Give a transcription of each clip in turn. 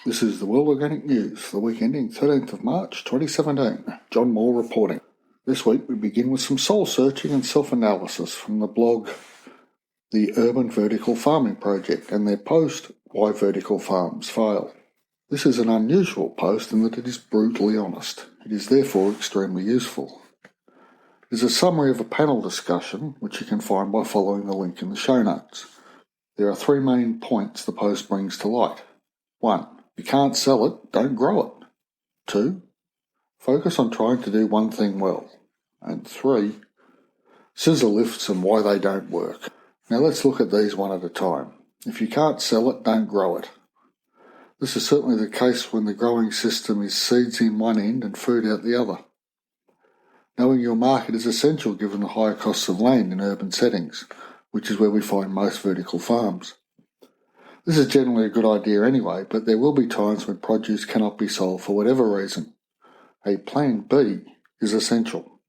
This is the World Organic News for the week ending 13th of March 2017. Jon Moore reporting. This week we begin with some soul searching and self-analysis from the blog The Urban Vertical Farming Project and their post, Why Vertical Farms Fail. This is an unusual post in that it is brutally honest. It is therefore extremely useful. It is a summary of a panel discussion which you can find by following the link in the show notes. There are three main points the post brings to light. 1. You can't sell it, don't grow it. 2. Focus on trying to do one thing well. And 3. Scissor lifts and why they don't work. Now let's look at these one at a time. If you can't sell it, don't grow it. This is certainly the case when the growing system is seeds in one end and food out the other. Knowing your market is essential given the higher costs of land in urban settings, which is where we find most vertical farms. This is generally a good idea anyway, but there will be times when produce cannot be sold for whatever reason. A plan B is essential.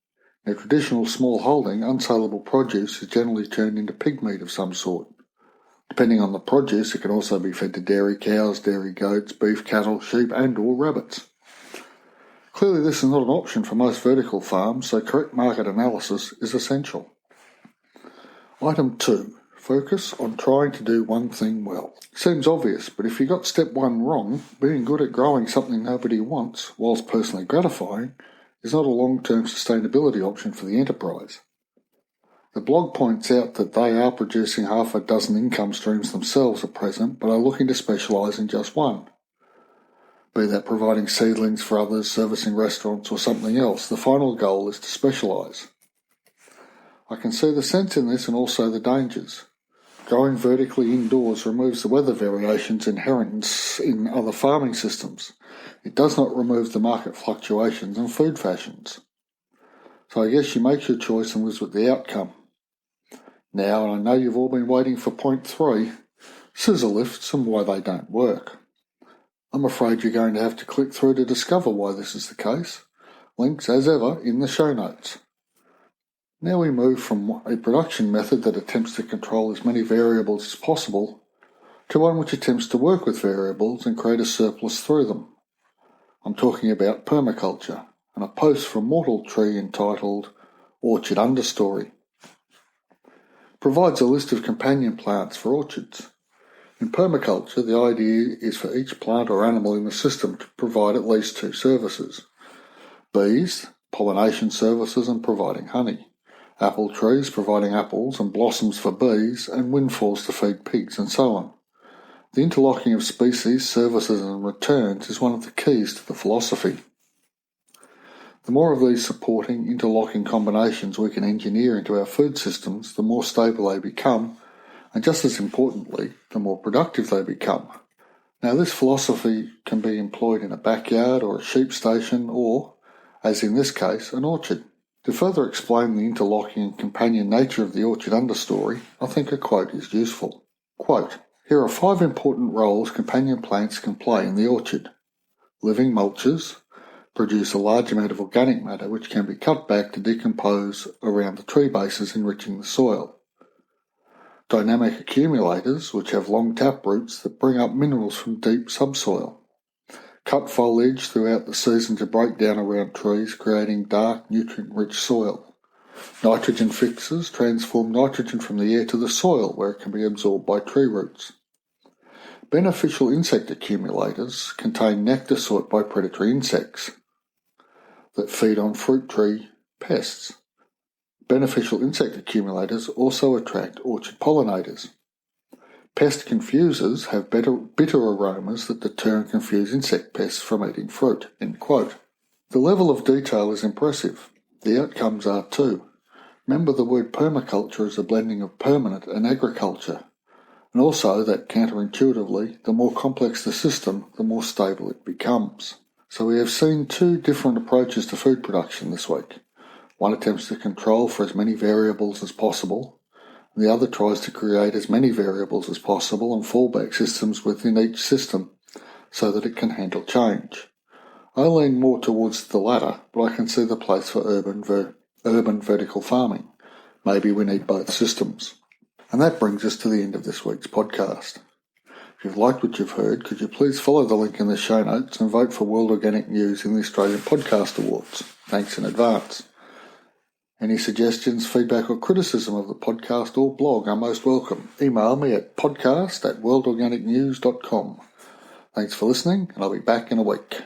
Now, traditional smallholding, unsaleable produce is generally turned into pigmeat of some sort. Depending on the produce, it can also be fed to dairy cows, dairy goats, beef cattle, sheep and or rabbits. Clearly this is not an option for most vertical farms, so correct market analysis is essential. Item 2. Focus on trying to do one thing well. Seems obvious, but if you got step 1 wrong, being good at growing something nobody wants, whilst personally gratifying, is not a long-term sustainability option for the enterprise. The blog points out that they are producing half a dozen income streams themselves at present, but are looking to specialise in just one. Be that providing seedlings for others, servicing restaurants or something else, the final goal is to specialise. I can see the sense in this and also the dangers. Growing vertically indoors removes the weather variations inherent in other farming systems. It does not remove the market fluctuations and food fashions. So I guess you make your choice and live with the outcome. Now, I know you've all been waiting for point 3, scissor lifts and why they don't work. I'm afraid you're going to have to click through to discover why this is the case. Links, as ever, in the show notes. Now we move from a production method that attempts to control as many variables as possible to one which attempts to work with variables and create a surplus through them. I'm talking about permaculture and a post from Mortal Tree entitled Orchard Understory. Provides a list of companion plants for orchards. In permaculture, the idea is for each plant or animal in the system to provide at least 2 services. Bees, pollination services and providing honey. Apple trees providing apples and blossoms for bees, and windfalls to feed pigs, and so on. The interlocking of species, services and returns is one of the keys to the philosophy. The more of these supporting, interlocking combinations we can engineer into our food systems, the more stable they become, and just as importantly, the more productive they become. Now this philosophy can be employed in a backyard or a sheep station or, as in this case, an orchard. To further explain the interlocking and companion nature of the orchard understory, I think a quote is useful. Quote, "Here are 5 important roles companion plants can play in the orchard. Living mulches produce a large amount of organic matter which can be cut back to decompose around the tree bases, enriching the soil. Dynamic accumulators, which have long tap roots that bring up minerals from deep subsoil. Cut foliage throughout the season to break down around trees, creating dark, nutrient-rich soil. Nitrogen fixers transform nitrogen from the air to the soil, where it can be absorbed by tree roots. Beneficial insect accumulators contain nectar sought by predatory insects that feed on fruit tree pests. Beneficial insect accumulators also attract orchard pollinators. Pest confusers have bitter aromas that deter and confuse insect pests from eating fruit." End quote. The level of detail is impressive. The outcomes are too. Remember the word permaculture is a blending of permanent and agriculture, and also that counterintuitively, the more complex the system, the more stable it becomes. So we have seen 2 different approaches to food production this week. One attempts to control for as many variables as possible, and the other tries to create as many variables as possible and fallback systems within each system so that it can handle change. I lean more towards the latter, but I can see the place for urban vertical farming. Maybe we need both systems. And that brings us to the end of this week's podcast. If you've liked what you've heard, could you please follow the link in the show notes and vote for World Organic News in the Australian Podcast Awards? Thanks in advance. Any suggestions, feedback or criticism of the podcast or blog are most welcome. Email me at podcast@worldorganicnews.com. Thanks for listening, and I'll be back in a week.